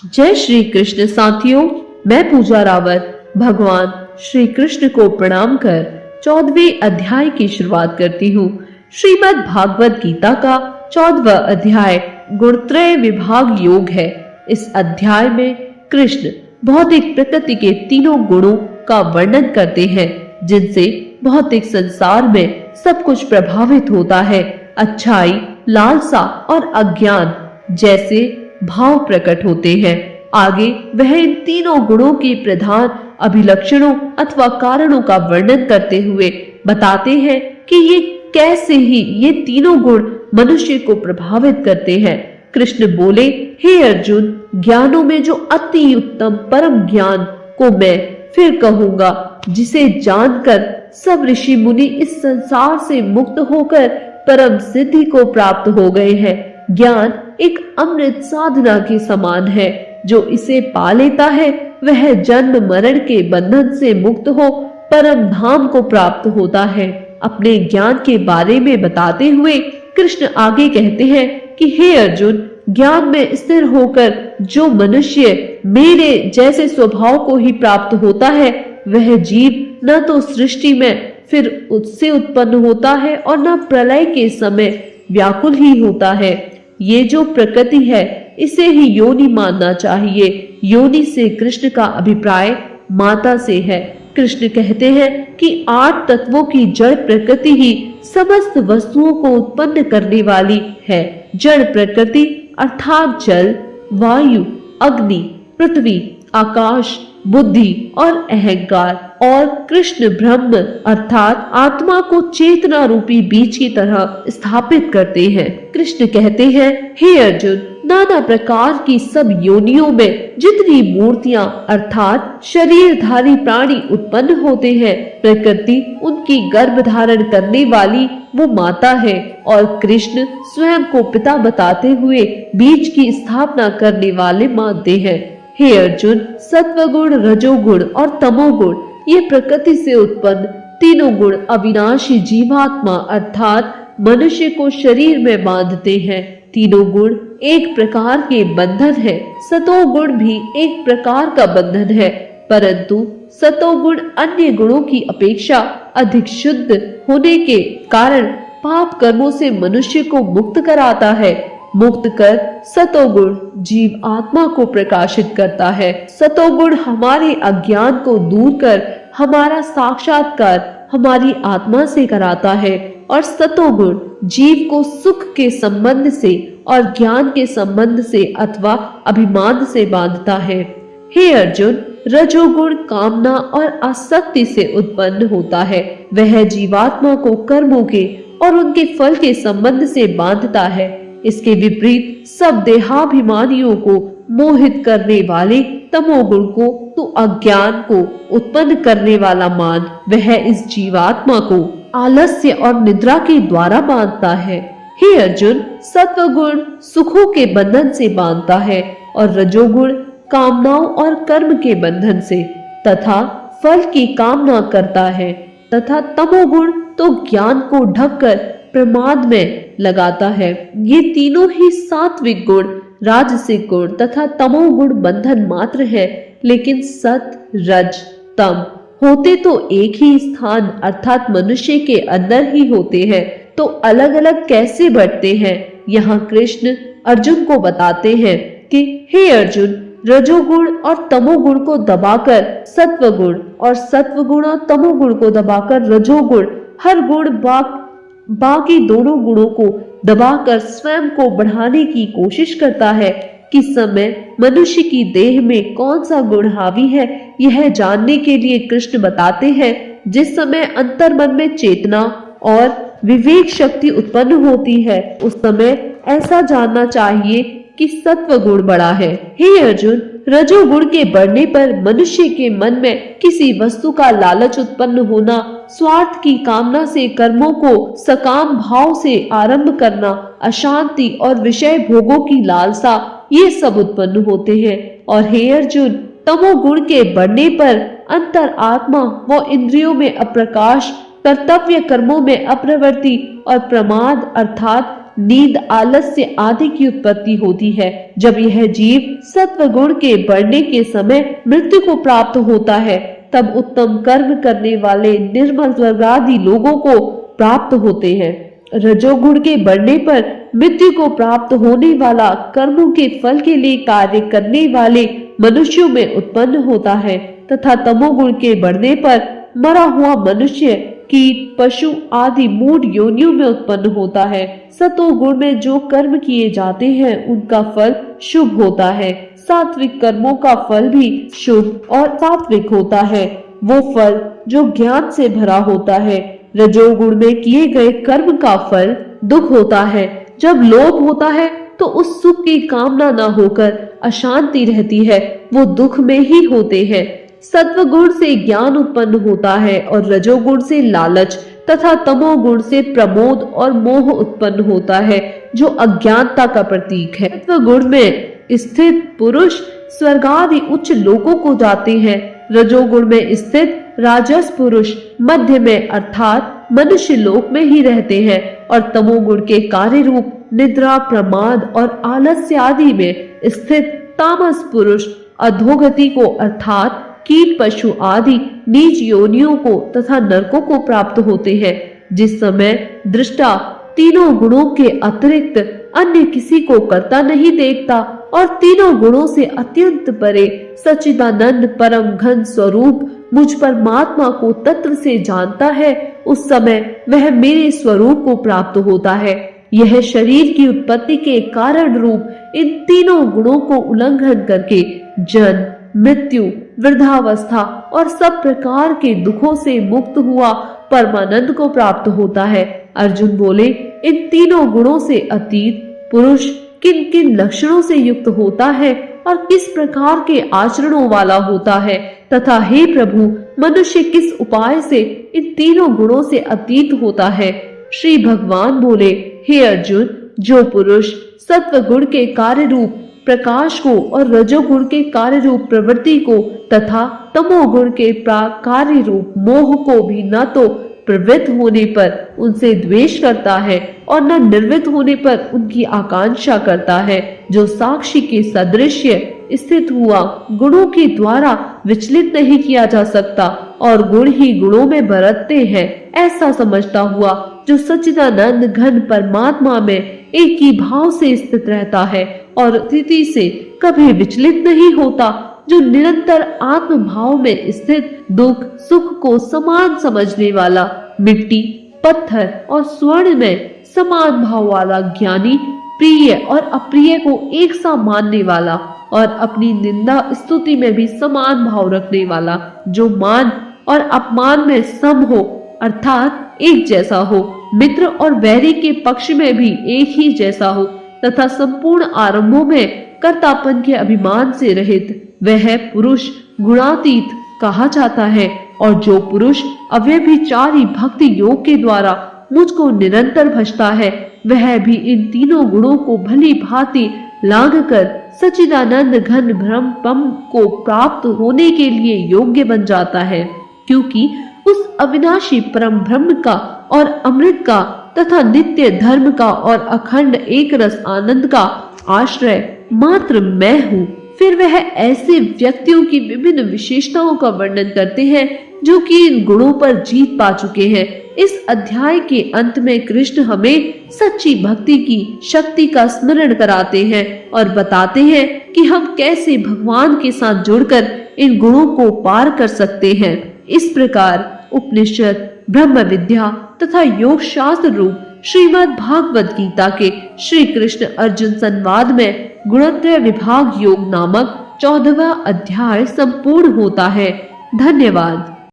जय श्री कृष्ण साथियों, मैं पूजा रावत भगवान श्री कृष्ण को प्रणाम कर 14वें अध्याय की शुरुआत करती हूँ। श्रीमद् भागवत गीता का 14वां अध्याय गुणत्रय विभाग योग है। इस अध्याय में कृष्ण भौतिक प्रकृति के तीनों गुणों का वर्णन करते हैं, जिनसे भौतिक संसार में सब कुछ प्रभावित होता है। अच्छाई, लालसा और अज्ञान जैसे भाव प्रकट होते हैं। आगे वह इन तीनों गुणों के प्रधान अभिलक्षणों अथवा कारणों का वर्णन करते हुए बताते हैं कि ये तीनों गुण मनुष्य को प्रभावित करते हैं। कृष्ण बोले, हे अर्जुन, ज्ञानों में जो अति उत्तम परम ज्ञान को मैं फिर कहूंगा, जिसे जानकर सब ऋषि मुनि इस संसार से मुक्त होकर परम सिद्धि को प्राप्त हो गए हैं। ज्ञान एक अमृत साधना के समान है। जो इसे पा लेता है वह जन्म मरण के बंधन से मुक्त हो परम धाम को प्राप्त होता है। अपने ज्ञान के बारे में बताते हुए कृष्ण आगे कहते हैं कि हे अर्जुन, ज्ञान में स्थिर होकर जो मनुष्य मेरे जैसे स्वभाव को ही प्राप्त होता है, वह जीव न तो सृष्टि में फिर उससे उत्पन्न होता है और न प्रलय के समय व्याकुल ही होता है। ये जो प्रकृति है, इसे ही योनि मानना चाहिए। योनि से कृष्ण का अभिप्राय माता से है। कृष्ण कहते हैं कि 8 तत्वों की जड़ प्रकृति ही समस्त वस्तुओं को उत्पन्न करने वाली है। जड़ प्रकृति अर्थात जल, वायु, अग्नि, पृथ्वी, आकाश, बुद्धि और अहंकार, और कृष्ण ब्रह्म अर्थात आत्मा को चेतना रूपी बीज की तरह स्थापित करते हैं। कृष्ण कहते हैं, हे अर्जुन, नाना प्रकार की सब योनियों में जितनी मूर्तियां अर्थात शरीरधारी प्राणी उत्पन्न होते हैं, प्रकृति उनकी गर्भ धारण करने वाली वो माता है, और कृष्ण स्वयं को पिता बताते हुए बीज की स्थापना करने वाले मानते हैं। हे अर्जुन, सत्वगुण, रजोगुण और तमोगुण ये प्रकृति से उत्पन्न तीनों गुण अविनाशी जीवात्मा अर्थात मनुष्य को शरीर में बांधते हैं। तीनों गुण एक प्रकार के बंधन है। सतोगुण भी एक प्रकार का बंधन है, परंतु सतोगुण अन्य गुणों की अपेक्षा अधिक शुद्ध होने के कारण पाप कर्मों से मनुष्य को मुक्त कराता है। मुक्त कर सतोगुण जीव आत्मा को प्रकाशित करता है। सतोगुण हमारे अज्ञान को दूर कर हमारा साक्षात्कार हमारी आत्मा से कराता है, और सतोगुण जीव को सुख के संबंध से और ज्ञान के संबंध से अथवा अभिमान से बांधता है। हे अर्जुन, रजोगुण कामना और आसक्ति से उत्पन्न होता है। वह जीवात्मा को कर्मों के और उनके फल के संबंध से बांधता है। इसके विपरीत सब देहाभिमानियों को मोहित करने वाले तमोगुण को तो अज्ञान को उत्पन्न करने वाला मान वह इस जीवात्मा को आलस्य और निद्रा के द्वारा बांधता है। हे अर्जुन, सत्वगुण सुखों के बंधन से बांधता है, और रजोगुण कामनाओं और कर्म के बंधन से तथा फल की कामना करता है, तथा तमोगुण तो ज्ञान को ढककर प्रमाद में लगाता है। ये तीनों ही सात्विक गुण, राजसिक गुण तथा तमोगुण बंधन मात्र है, लेकिन सत, रज, तम होते तो एक ही स्थान अर्थात मनुष्य के अंदर ही होते हैं, तो अलग अलग कैसे बढ़ते हैं? यहाँ कृष्ण अर्जुन को बताते हैं कि हे अर्जुन, रजोगुण और तमोगुण को दबाकर सत्वगुण और सत्वगुण और तमोगुण को दबाकर रजोगुण हर गुण बाकी दोनों गुणों को दबाकर स्वयं को बढ़ाने की कोशिश करता है। किस समय मनुष्य की देह में कौन सा गुण हावी है, यह जानने के लिए कृष्ण बताते हैं, जिस समय अंतर्मन में चेतना और विवेक शक्ति उत्पन्न होती है, उस समय ऐसा जानना चाहिए कि सत्व गुण बढ़ा है। हे अर्जुन, रजोगुण के बढ़ने पर मनुष्य के मन में किसी वस्तु का लालच उत्पन्न होना, स्वार्थ की कामना से कर्मों को सकाम भाव से आरंभ करना, अशांति और विषय भोगों की लालसा, ये सब उत्पन्न होते हैं। और हे अर्जुन, तमोगुण के बढ़ने पर अंतर आत्मा व इंद्रियों में अप्रकाश, कर्तव्य कर्मों में अप्रवृत्ति और प्रमाद अर्थात नींद, आलस्य आदि की उत्पत्ति होती है। जब यह जीव सत्व गुण के बढ़ने के समय मृत्यु को प्राप्त होता है, तब उत्तम कर्म करने वाले निर्मल स्वर्ग आदि लोगों को प्राप्त होते हैं। रजोगुण के बढ़ने पर मृत्यु को प्राप्त होने वाला कर्मों के फल के लिए कार्य करने वाले मनुष्यों में उत्पन्न होता है, तथा तमोगुण के बढ़ने पर मरा हुआ मनुष्य, कीट, पशु आदि मूढ़ योनियों में उत्पन्न होता है। सतोगुण में जो कर्म किए जाते हैं उनका फल शुभ होता है। सात्विक कर्मों का फल भी शुभ और सात्विक होता है, वो फल जो ज्ञान से भरा होता है। रजोगुण में किए गए कर्म का फल दुख होता है। जब लोभ होता है तो उस सुख की कामना न होकर अशांति रहती है, वो दुख में ही होते हैं। सत्वगुण से ज्ञान उत्पन्न होता है और रजोगुण से लालच तथा तमोगुण से प्रमोद और मोह उत्पन्न होता है, जो अज्ञानता का प्रतीक है। सत्वगुण में स्थित पुरुष स्वर्ग आदि उच्च लोकों को जाते हैं। रजोगुण में स्थित राजस पुरुष मध्य में अर्थात मनुष्य लोक में ही रहते हैं और तमोगुण के कार्य रूप निद्रा, प्रमाद और आलस्य आदि में स्थित तामस पुरुष अधोगति को अर्थात कीट, पशु आदि नीच योनियों को तथा नरकों को प्राप्त होते हैं। जिस समय दृष्टा तीनों गुणों के अतिरिक्त अन्य किसी को करता नहीं देखता और तीनों गुणों से अत्यंत परे सच्चिदानंद परम घन स्वरूप मुझ परमात्मा को तत्व से जानता है, उस समय वह मेरे स्वरूप को प्राप्त होता है। यह शरीर की उत्पत्ति के कारण रूप इन तीनों गुणों को उल्लंघन करके जन्म, मृत्यु, वृद्धावस्था और सब प्रकार के दुखों से मुक्त हुआ परमानंद को प्राप्त होता है। अर्जुन बोले, इन तीनों गुणों से अतीत पुरुष किन किन लक्षणों से युक्त होता है और किस प्रकार के आचरणों वाला होता है, तथा हे प्रभु, मनुष्य किस उपाय से इन तीनों गुणों से अतीत होता है। श्री भगवान बोले, हे अर्जुन, जो पुरुष सत्व गुण के कार्य रूप प्रकाश को और रजोगुण के कार्य रूप प्रवृत्ति को तथा तमोगुण के कार्य रूप मोह को भी न तो प्रवृत्त होने पर उनसे द्वेष करता है और न निर्वृत्त होने पर उनकी आकांक्षा करता है, जो साक्षी के सदृश्य स्थित हुआ गुणों के द्वारा विचलित नहीं किया जा सकता और गुण ही गुणों में बरतते हैं, ऐसा समझता हुआ जो सच्चिदानंद घन परमात्मा में एक ही भाव से स्थित रहता है और स्थिति से कभी विचलित नहीं होता, जो निरंतर आत्म भाव में स्थित दुख सुख को समान समझने वाला, मिट्टी, पत्थर और स्वर्ण में समान भाव वाला ज्ञानी, प्रिय और अप्रिय को एक सा मानने वाला और अपनी निंदा स्तुति में भी समान भाव रखने वाला, जो मान और अपमान में सम हो अर्थात एक जैसा हो, मित्र और वैरी के पक्ष में भी एक ही जैसा हो तथा संपूर्ण आरंभों में कर्तापन के अभिमान से रहित, वह पुरुष गुणातीत कहा जाता है। और जो पुरुष अव्यभिचारी भक्ति योग के द्वारा मुझको निरंतर भजता है, वह भी इन तीनों गुणों को भली भांति लांघ कर सच्चिदानंद घन ब्रह्म को प्राप्त होने के लिए योग्य बन जाता है, क्योंकि उस अविनाशी परम ब्रह्म का और अमृत का तथा नित्य धर्म का और अखंड एक रस आनंद का आश्रय मात्र मैं हूँ। फिर वह ऐसे व्यक्तियों की विभिन्न विशेषताओं का वर्णन करते हैं जो कि इन गुणों पर जीत पा चुके हैं। इस अध्याय के अंत में कृष्ण हमें सच्ची भक्ति की शक्ति का स्मरण कराते हैं और बताते हैं कि हम कैसे भगवान के साथ जुड़कर इन गुणों को पार कर सकते हैं। इस प्रकार उपनिषद, ब्रह्म विद्या तथा योग शास्त्र रूप श्रीमद् भागवत गीता के श्री कृष्ण अर्जुन संवाद में गुणत्रय विभाग योग नामक 14वां अध्याय संपूर्ण होता है। धन्यवाद।